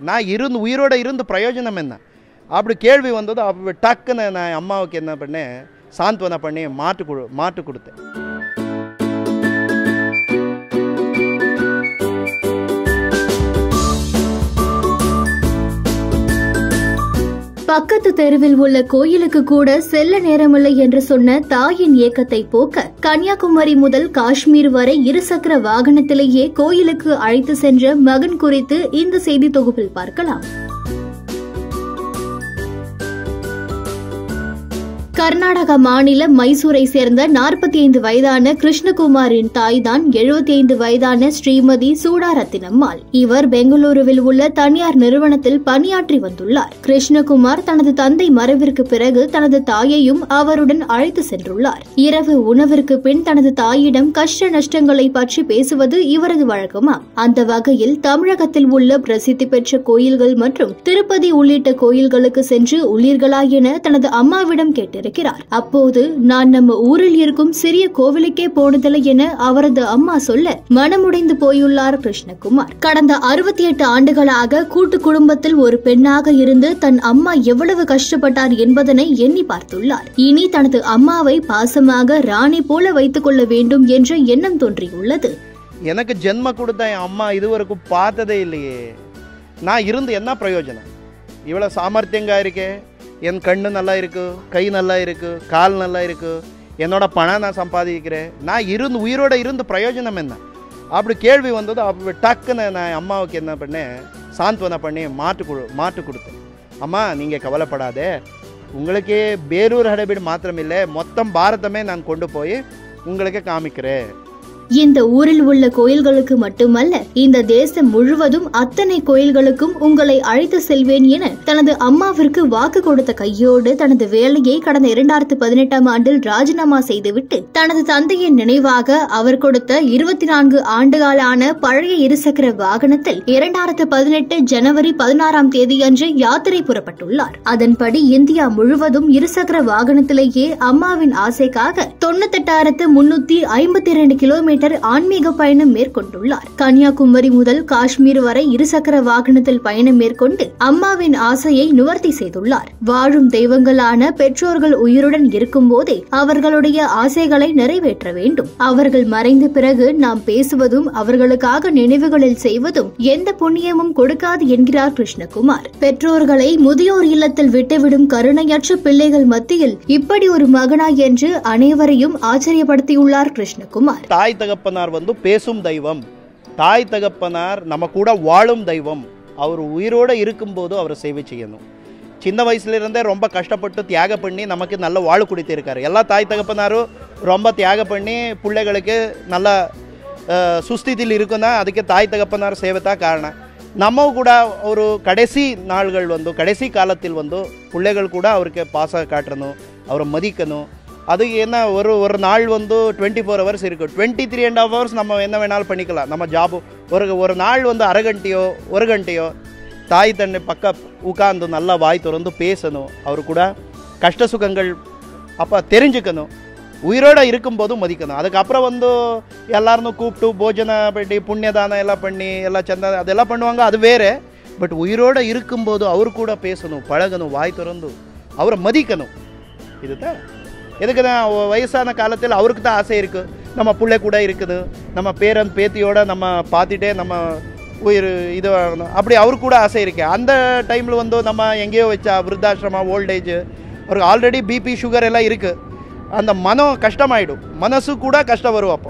நான் உயிரோடு இருந்து பிரயோஜனம் என்ன? அப்படி கேள்வி வந்தது. அப்போ டக்குன்னு நான் அம்மாவுக்கு என்ன பண்ணேன், சாந்த்வனா பண்ணி மாட்டு கொடுத்தேன். பக்கத்து தெருவில் உள்ள கோயிலுக்கு கூட செல்ல நேரமில்லை என்று சொன்ன தாயின் ஏக்கத்தை போக்க கன்னியாகுமரி முதல் காஷ்மீர் வரை இருசக்கர வாகனத்திலேயே கோயிலுக்கு அழைத்து சென்ற மகன் குறித்து இந்த செய்தி தொகுப்பில் பார்க்கலாம். கர்நாடக மாநில மைசூரை சேர்ந்த 45 வயதான கிருஷ்ணகுமாரின் தாய்தான் 75 வயதான ஸ்ரீமதி சூடாரத்தினம்மாள். இவர் பெங்களூருவில் உள்ள தனியார் நிறுவனத்தில் பணியாற்றி வந்துள்ளார். கிருஷ்ணகுமார் தனது தந்தை மறைவிற்கு பிறகு தனது தாயையும் அவருடன் அழைத்து சென்றுள்ளார். இரவு உணவிற்கு பின் தனது தாயிடம் கஷ்ட நஷ்டங்களை பற்றி பேசுவது இவரது வழக்கமாம். அந்த வகையில் தமிழகத்தில் உள்ள பிரசித்தி பெற்ற கோயில்கள் மற்றும் திருப்பதி உள்ளிட்ட கோயில்களுக்கு சென்று உள்ளீர்களா என தனது அம்மாவிடம் கேட்டிருக்கிறார். அப்போது நான் நம்ம ஊரில் இருக்கும் சிறிய கோவிலுக்கே போனதில்லை என அவரது அம்மா சொல்ல மனமுடைந்து போயுள்ளார் கிருஷ்ணகுமார். கடந்த 68 ஆண்டுகளாக கூட்டு குடும்பத்தில் ஒரு பெண்ணாக இருந்து தன் அம்மா எவ்வளவு கஷ்டப்பட்டார் என்பதனை எண்ணி பார்த்துள்ளார். இனி தனது அம்மாவை பாசமாக ராணி போல வைத்துக் கொள்ள வேண்டும் என்ற எண்ணம் தோன்றியுள்ளது. எனக்கு ஜென்ம கொடுத்த என் அம்மா இதுவரைக்கும் பார்த்ததே இல்லையே. நான் இருந்து என்ன பிரயோஜனம்? இவ்வளவு சாமர்த்தியங்க இருக்கே, என் கண்ணு நல்லா இருக்கு, கை நல்லா இருக்கு, கால் நல்லா இருக்கு, என்னோட பணம் நான் சம்பாதிக்கிறேன், நான் உயிரோடு இருந்து பிரயோஜனம் என்ன? அப்படி கேள்வி வந்தது. அப்போ டக்குன்னு நான் அம்மாவுக்கு என்ன பண்ணேன், சாந்த்வனா பண்ணி மாட்டு கொடுத்தேன். அம்மா நீங்கள் கவலைப்படாதே, உங்களுக்கே பேரூர் ஹடபீடு மாத்திரமில்லை, மொத்தம் பாரதமே நான் கொண்டு போய் உங்களுக்கு காமிக்கிறேன். இந்த ஊரில் உள்ள கோயில்களுக்கு மட்டுமல்ல, இந்த தேசம் முழுவதும் அத்தனை கோயில்களுக்கும் உங்களை அழைத்து செல்வேன் என தனது அம்மாவிற்கு வாக்கு கொடுத்த கையோடு தனது வேலையை கடந்த 2018ஆம் ஆண்டில் ராஜினாமா செய்துவிட்டு தனது தந்தையின் நினைவாக அவர் கொடுத்த 24 ஆண்டுகளான பழைய இருசக்கர வாகனத்தில் 2018 ஜனவரி 16ஆம் தேதியன்று யாத்திரை புறப்பட்டுள்ளார். அதன்படி இந்தியா முழுவதும் இருசக்கர வாகனத்திலேயே அம்மாவின் ஆசைக்காக 98,352 கிலோமீட்டர் ஆன்மீக பயணம் மேற்கொண்டுள்ளார். கன்னியாகுமரி முதல் காஷ்மீர் வரை இருசக்கர வாகனத்தில் பயணம் மேற்கொண்டு அம்மாவின் ஆசையை நிவர்த்தி செய்துள்ளார். வாழும் தெய்வங்களான பெற்றோர்கள் உயிருடன் இருக்கும் போதே அவர்களுடைய ஆசைகளை நிறைவேற்ற வேண்டும். அவர்கள் மறைந்த பிறகு நாம் பேசுவதும் அவர்களுக்காக நினைவுகளில் செய்வதும் எந்த புண்ணியமும் கொடுக்காது என்கிறார் கிருஷ்ணகுமார். பெற்றோர்களை முதியோர் இல்லத்தில் விட்டுவிடும் கருணையற்ற பிள்ளைகள் மத்தியில் இப்படி ஒரு மகனா என்று அனைவரையும் ஆச்சரியப்படுத்தியுள்ளார் கிருஷ்ணகுமார். தாய் தகப்பனார் பேசும் தெய்வம், தாய் தகப்பனார் நம்ம கூட வாழும் தெய்வம். அவர் உயிரோடு இருக்கும்போது அவரை சேவை செய்யணும். சின்ன வயசுலேருந்தே ரொம்ப கஷ்டப்பட்டு தியாகம் பண்ணி நமக்கு நல்ல வாழ் கொடுத்திருக்காரு. எல்லா தாய் தகப்பனாரும் ரொம்ப தியாகம் பண்ணி பிள்ளைகளுக்கு நல்ல சுஸ்திதியில் இருக்குன்னா அதுக்கு தாய் தகப்பனார் சேவை தான் காரணம். நம்ம கூட ஒரு கடைசி நாள்கள் கடைசி காலத்தில் பிள்ளைகள் கூட அவருக்கு பாச காட்டணும், அவரை மதிக்கணும். அது என்ன ஒரு நாள் 24 ஹவர்ஸ் இருக்குது, 23.5 ஹவர்ஸ் நம்ம என்ன வேணாலும் பண்ணிக்கலாம். நம்ம ஜாபு ஒரு நாள் அரை கண்டையோ 1 கண்டையோ தாய் தன்னை பக்கம் உட்காந்து நல்லா வாய் திறந்து பேசணும். அவரு கூட கஷ்ட சுகங்கள் அப்போ தெரிஞ்சுக்கணும். உயிரோடு இருக்கும்போது மதிக்கணும். அதுக்கப்புறம் எல்லாரும் கூப்பிட்டு போஜனை பண்ணி புண்ணியதானம் எல்லாம் பண்ணி எல்லாம் சந்தா அதெல்லாம் பண்ணுவாங்க, அது வேறு. பட் உயிரோடு இருக்கும்போது அவர் கூட பேசணும், பழகணும், வாய் திறந்து அவரை மதிக்கணும். இதுதான் எதுக்கு தான் வயசான காலத்தில் அவருக்கு தான் ஆசை இருக்குது, நம்ம பிள்ளை கூட இருக்குது, நம்ம பேரன் பேத்தியோட நம்ம பார்த்துட்டே நம்ம உயிர் இது ஆகணும், அப்படி அவருக்கு கூட ஆசை இருக்குது. அந்த டைமில் நம்ம எங்கேயோ வச்சா விருத்தாசிரமா ஓல்டேஜ், அவருக்கு ஆல்ரெடி பிபி சுகர் எல்லாம் இருக்குது, அந்த மனம் கஷ்டமாயிடும், மனசு கூட கஷ்டம் வரும். அப்போ